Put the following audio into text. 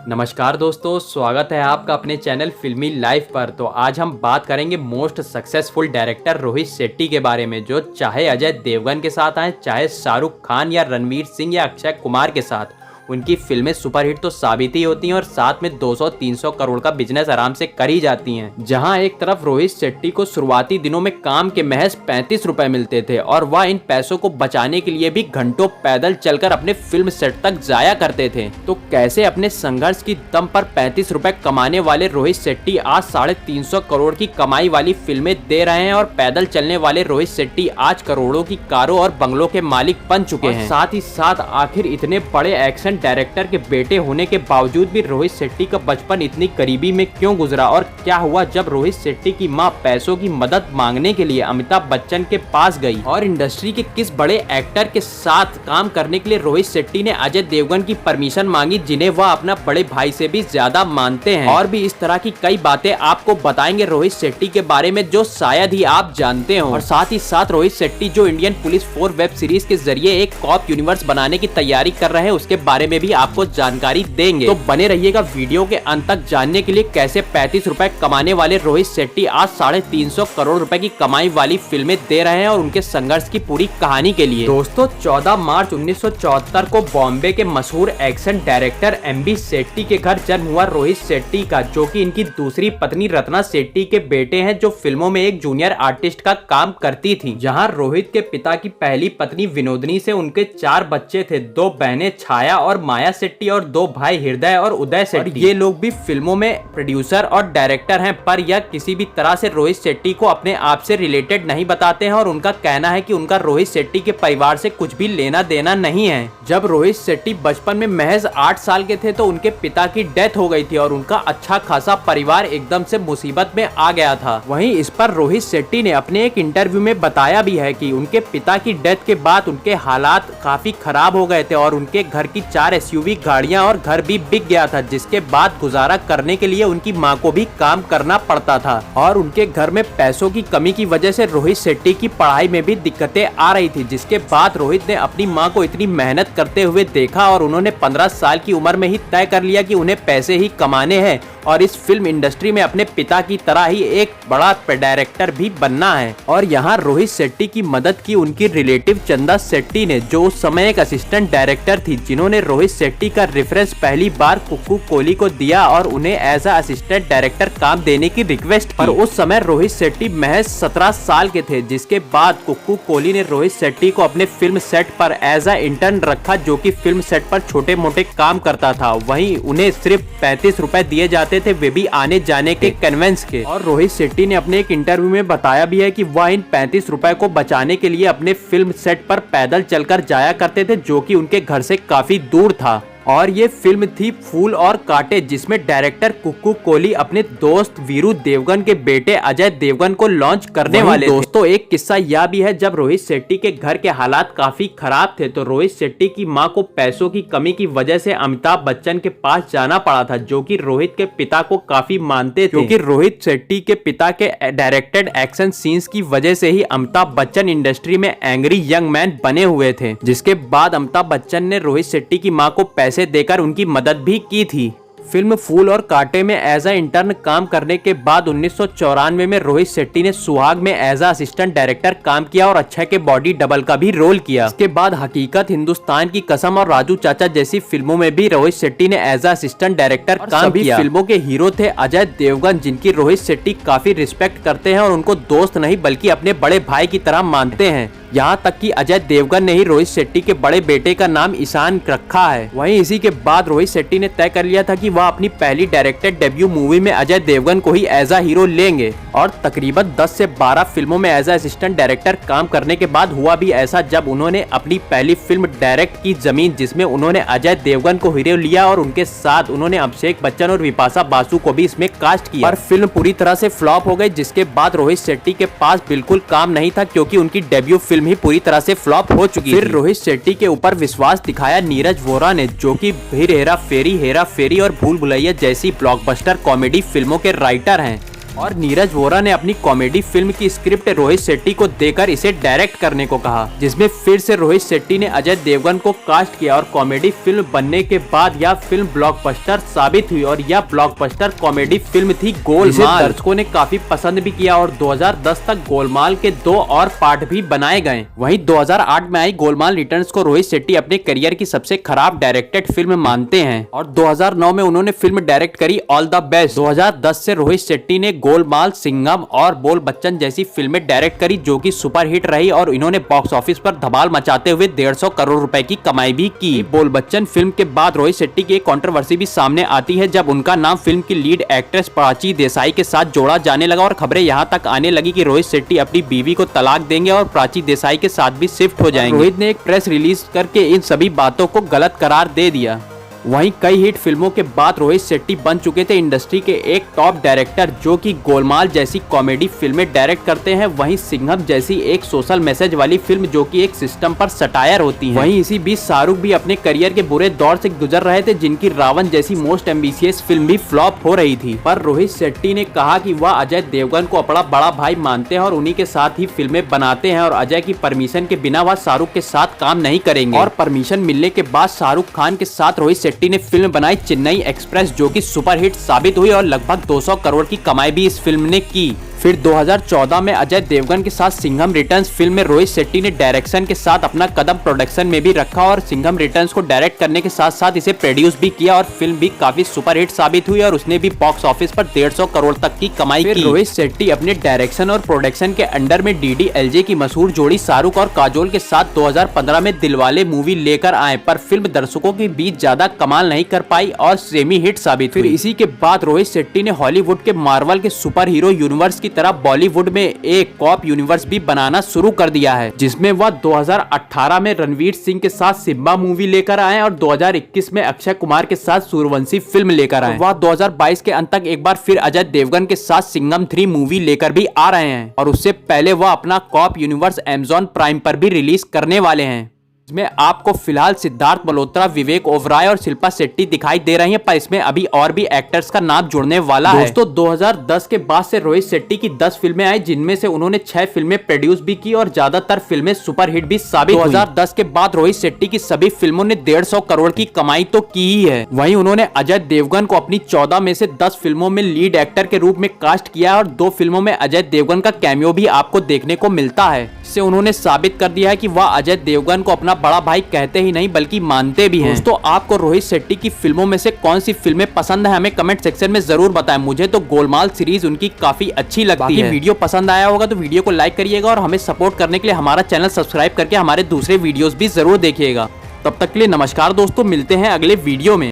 नमस्कार दोस्तों, स्वागत है आपका अपने चैनल फिल्मी लाइफ पर। तो आज हम बात करेंगे most successful director Rohit Shetty के बारे में, जो चाहे अजय देवगन के साथ आए, चाहे शाहरुख खान या रणवीर सिंह या अक्षय कुमार के साथ, उनकी फिल्में सुपरहिट तो साबित ही होती हैं और साथ में 200-300 करोड़ का बिजनेस आराम से कर ही जाती हैं। जहां एक तरफ रोहित शेट्टी को शुरुआती दिनों में काम के महज 35 रुपए मिलते थे और वह इन पैसों को बचाने के लिए भी घंटों पैदल चलकर अपने फिल्म सेट तक जाया करते थे, तो कैसे अपने संघर्ष की दम पर 35 रुपए कमाने वाले रोहित शेट्टी आज 350 करोड़ की कमाई वाली फिल्में दे रहे हैं और पैदल चलने वाले रोहित शेट्टी आज करोड़ों की कारों और बंगलों के मालिक बन चुके हैं। साथ ही साथ आखिर इतने बड़े एक्शन डायरेक्टर के बेटे होने के बावजूद भी रोहित शेट्टी का बचपन इतनी गरीबी में क्यों गुजरा और क्या हुआ जब रोहित शेट्टी की मां पैसों की मदद मांगने के लिए अमिताभ बच्चन के पास गई, और इंडस्ट्री के किस बड़े एक्टर के साथ काम करने के लिए रोहित शेट्टी ने अजय देवगन की परमिशन मांगी, जिन्हें वह अपना बड़े भाई से भी ज्यादा मानते हैं। और भी इस तरह की कई बातें आपको बताएंगे रोहित शेट्टी के बारे में जो शायद ही आप जानते हो। और साथ ही साथ रोहित शेट्टी जो इंडियन पुलिस 4 वेब सीरीज के जरिए एक कॉप यूनिवर्स बनाने की तैयारी कर रहे हैं, उसके बारे में भी आपको जानकारी देंगे। तो बने रहिएगा वीडियो के अंत तक जानने के लिए कैसे 35 रुपए कमाने वाले रोहित शेट्टी आज 350 करोड़ रुपए की कमाई वाली फिल्में दे रहे हैं और उनके संघर्ष की पूरी कहानी के लिए। दोस्तों, 14 मार्च 1974 को बॉम्बे के मशहूर एक्शन डायरेक्टर एमबी शेट्टी के घर जन्म हुआ रोहित शेट्टी का, जो कि इनकी दूसरी पत्नी रत्ना शेट्टी के बेटे हैं, जो फिल्मों में एक जूनियर आर्टिस्ट का काम करती थी। जहां रोहित के पिता की पहली पत्नी विनोदनी से उनके 4 बच्चे थे, 2 बहनें छाया और माया शेट्टी और 2 भाई हृदय और उदय शेट्टी। ये लोग भी फिल्मों में प्रोड्यूसर और डायरेक्टर हैं, पर यह किसी भी तरह से रोहित शेट्टी को अपने आप से रिलेटेड नहीं बताते हैं और उनका कहना है कि उनका रोहित शेट्टी के परिवार से कुछ भी लेना देना नहीं है। जब रोहित शेट्टी बचपन में महज 8 साल के थे तो उनके पिता की डेथ हो गई थी और उनका अच्छा खासा परिवार एकदम से मुसीबत में आ गया था। वहीं इस पर रोहित शेट्टी ने अपने एक इंटरव्यू में बताया भी है कि उनके पिता की डेथ के बाद उनके हालात काफी खराब हो गए थे और उनके घर की 4 एसयूवी गाड़ियां और घर भी बिक गया था, जिसके बाद गुजारा करने के लिए उनकी मां को भी काम करना पड़ता था और उनके घर में पैसों की कमी की वजह से रोहित शेट्टी की पढ़ाई में भी दिक्कतें आ रही थी। जिसके बाद रोहित ने अपनी मां को इतनी मेहनत करते हुए देखा और उन्होंने 15 साल की उम्र में ही तय कर लिया कि उन्हें पैसे ही कमाने हैं और इस फिल्म इंडस्ट्री में अपने पिता की तरह ही एक बड़ा डायरेक्टर भी बनना है। और यहाँ रोहित शेट्टी की मदद की उनकी रिलेटिव चंदा शेट्टी ने, जो उस समय एक असिस्टेंट डायरेक्टर थी, जिन्होंने रोहित शेट्टी का रेफरेंस पहली बार कुक्कू कोहली को दिया और उन्हें एज अ असिस्टेंट डायरेक्टर काम देने की रिक्वेस्ट पर उस समय रोहित शेट्टी महज 17 साल के थे। जिसके बाद कुक्कू कोहली ने रोहित शेट्टी को अपने फिल्म सेट पर एज अ इंटर्न रखा, जो कि फिल्म सेट पर छोटे मोटे काम करता था। वहीं उन्हें सिर्फ 35 रुपए दिए जाते थे, वे भी आने जाने के कन्वेंस के। और रोहित शेट्टी ने अपने एक इंटरव्यू में बताया भी है कि वह इन 35 रुपए को बचाने के लिए अपने फिल्म सेट पर पैदल चलकर जाया करते थे, जो कि उनके घर से काफी दूर था। और ये फिल्म थी फूल और कांटे, जिसमें डायरेक्टर कुक्कू कोहली अपने दोस्त वीरू देवगन के बेटे अजय देवगन को लॉन्च करने वाले थे। दोस्तों, एक किस्सा यह भी है, जब रोहित शेट्टी के घर के हालात काफी खराब थे तो रोहित शेट्टी की मां को पैसों की कमी की वजह से अमिताभ बच्चन के पास जाना पड़ा था, जो कि रोहित के पिता को काफी मानते थे, क्योंकि रोहित शेट्टी के पिता के डायरेक्टेड एक्शन सीन्स की वजह से ही अमिताभ बच्चन इंडस्ट्री में एंग्री यंग मैन बने हुए थे। जिसके बाद अमिताभ बच्चन ने रोहित शेट्टी की मां को पैसे देकर उनकी मदद भी की थी। फिल्म फूल और कांटे में एज अ इंटर्न काम करने के बाद 1994 में रोहित शेट्टी ने सुहाग में एज अ असिस्टेंट डायरेक्टर काम किया और अक्षय के बॉडी डबल का भी रोल किया। इसके बाद हकीकत, हिंदुस्तान की कसम और राजू चाचा जैसी फिल्मों में भी रोहित शेट्टी ने एज अ असिस्टेंट डायरेक्टर काम किया। फिल्मों के हीरो थे अजय देवगन, जिनकी रोहित शेट्टी काफी रिस्पेक्ट करते हैं और उनको दोस्त नहीं बल्कि अपने बड़े भाई की तरह मानते हैं। यहाँ तक कि अजय देवगन ने ही रोहित शेट्टी के बड़े बेटे का नाम ईशान रखा है। वहीं इसी के बाद रोहित शेट्टी ने तय कर लिया था कि वह अपनी पहली डायरेक्टेड डेब्यू मूवी में अजय देवगन को ही एज अ हीरो लेंगे और तकरीबन 10 से 12 फिल्मों में एज अ असिस्टेंट डायरेक्टर काम करने के बाद हुआ भी ऐसा, जब उन्होंने अपनी पहली फिल्म डायरेक्ट की जमीन, जिसमें उन्होंने अजय देवगन को हीरो लिया और उनके साथ उन्होंने अभिषेक बच्चन और विपाशा बासु को भी इसमें कास्ट किया। पर फिल्म पूरी तरह से फ्लॉप हो गई, जिसके बाद रोहित शेट्टी के पास बिल्कुल काम नहीं था, क्योंकि उनकी डेब्यू फिल्म ही पूरी तरह से फ्लॉप हो चुकी। फिर रोहित शेट्टी के ऊपर विश्वास दिखाया नीरज वोरा ने, जो कि फिर हेरा फेरी और भूल भुलैया जैसी ब्लॉकबस्टर कॉमेडी फिल्मों के राइटर हैं। और नीरज वोरा ने अपनी कॉमेडी फिल्म की स्क्रिप्ट रोहित शेट्टी को देकर इसे डायरेक्ट करने को कहा, जिसमें फिर से रोहित शेट्टी ने अजय देवगन को कास्ट किया और कॉमेडी फिल्म बनने के बाद यह फिल्म ब्लॉकबस्टर साबित हुई और यह ब्लॉकबस्टर कॉमेडी फिल्म थी गोलमाल। दर्शकों ने काफी पसंद भी किया और 2010 तक गोलमाल के 2 और पार्ट भी बनाए गए। वहीं 2008 में आई गोलमाल रिटर्न्स को रोहित शेट्टी अपने करियर की सबसे खराब डायरेक्टेड फिल्म मानते हैं और 2009 में उन्होंने फिल्म डायरेक्ट करी ऑल द बेस्ट। 2010 से रोहित शेट्टी ने गोलमाल, सिंघम और बोल बच्चन जैसी फिल्में डायरेक्ट करी जो कि सुपरहिट रही और इन्होंने बॉक्स ऑफिस पर धमाल मचाते हुए 150 करोड़ रुपए की कमाई भी की। बोल बच्चन फिल्म के बाद रोहित शेट्टी की एक कंट्रोवर्सी भी सामने आती है जब उनका नाम फिल्म की लीड एक्ट्रेस प्राची देसाई के साथ जोड़ा जाने लगा और खबरें यहां तक आने लगी कि रोहित शेट्टी अपनी बीवी को तलाक देंगे और प्राची देसाई के साथ भी शिफ्ट हो जाएंगे। रोहित ने एक प्रेस रिलीज करके इन सभी बातों को गलत करार दे दिया। वहीं कई हिट फिल्मों के बाद रोहित शेट्टी बन चुके थे इंडस्ट्री के एक टॉप डायरेक्टर जो कि गोलमाल जैसी कॉमेडी फिल्में डायरेक्ट करते हैं, वहीं सिंघम जैसी एक सोशल मैसेज वाली फिल्म जो कि एक सिस्टम पर सटायर होती है। वहीं इसी बीच शाहरुख भी अपने करियर के बुरे दौर से गुजर रहे थे जिनकी रावण जैसी मोस्ट एम्बिशियस फिल्म भी फ्लॉप हो रही थी, पर रोहित शेट्टी ने कहा कि वह अजय देवगन को अपना बड़ा भाई मानते हैं और उन्हीं के साथ ही फिल्में बनाते हैं और अजय की परमिशन के बिना वह शाहरुख के साथ काम नहीं करेंगे। और परमिशन मिलने के बाद शाहरुख खान के साथ रोहित शेट्टी ने फिल्म बनाई चेन्नई एक्सप्रेस जो कि सुपरहिट साबित हुई और लगभग 200 करोड़ की कमाई भी इस फिल्म ने की। फिर 2014 में अजय देवगन के साथ सिंघम रिटर्न्स फिल्म में रोहित शेट्टी ने डायरेक्शन के साथ अपना कदम प्रोडक्शन में भी रखा और सिंघम रिटर्न्स को डायरेक्ट करने के साथ साथ इसे प्रोड्यूस भी किया और फिल्म भी काफी सुपरहिट साबित हुई और उसने भी बॉक्स ऑफिस पर 150 करोड़ तक की कमाई की। रोहित शेट्टी अपने डायरेक्शन और प्रोडक्शन के अंडर में DDLJ की मशहूर जोड़ी शाहरुख और काजोल के साथ 2015 में दिलवाले मूवी लेकर आए, पर फिल्म दर्शकों के बीच ज्यादा कमाल नहीं कर पाई और सेमी हिट साबित हुई। फिर इसी के बाद रोहित शेट्टी ने हॉलीवुड के मार्वल के सुपर हीरो यूनिवर्स तरह बॉलीवुड में एक कॉप यूनिवर्स भी बनाना शुरू कर दिया है, जिसमें वह 2018 में रणवीर सिंह के साथ सिम्बा मूवी लेकर आए और 2021 में अक्षय कुमार के साथ सूर्यवंशी फिल्म लेकर आए। वह 2022 के अंत तक एक बार फिर अजय देवगन के साथ सिंघम 3 मूवी लेकर भी आ रहे हैं और उससे पहले वह अपना कॉप यूनिवर्स Amazon प्राइम पर भी रिलीज करने वाले हैं। इसमें आपको फिलहाल सिद्धार्थ मल्होत्रा, विवेक ओबराय और शिल्पा शेट्टी दिखाई दे रही हैं, पर इसमें अभी और भी एक्टर्स का नाम जुड़ने वाला है। दोस्तों 2010 के बाद से रोहित शेट्टी की 10 फिल्में आई जिनमें से उन्होंने 6 फिल्में प्रोड्यूस भी की और ज्यादातर फिल्में सुपरहिट भी साबित हुई। 2010 के बाद रोहित शेट्टी की सभी फिल्मों ने 150 करोड़ की कमाई तो की ही है। वहीं उन्होंने अजय देवगन को अपनी 14 में से 10 फिल्मों में लीड एक्टर के रूप में कास्ट किया और 2 फिल्मों में अजय देवगन का कैमियो भी आपको देखने को मिलता है। इससे उन्होंने साबित कर दिया है कि वह अजय देवगन को अपना बड़ा भाई कहते ही नहीं बल्कि मानते भी हैं। दोस्तों आपको रोहित शेट्टी की फिल्मों में से कौन सी फिल्में पसंद है हमें कमेंट सेक्शन में जरूर बताएं। मुझे तो गोलमाल सीरीज उनकी काफी अच्छी लगती है। वीडियो पसंद आया होगा तो वीडियो को लाइक करिएगा और हमें सपोर्ट करने के लिए हमारा चैनल सब्सक्राइब करके हमारे दूसरे वीडियोस भी जरूर देखिएगा। तब तक के लिए नमस्कार दोस्तों, मिलते हैं अगले वीडियो में।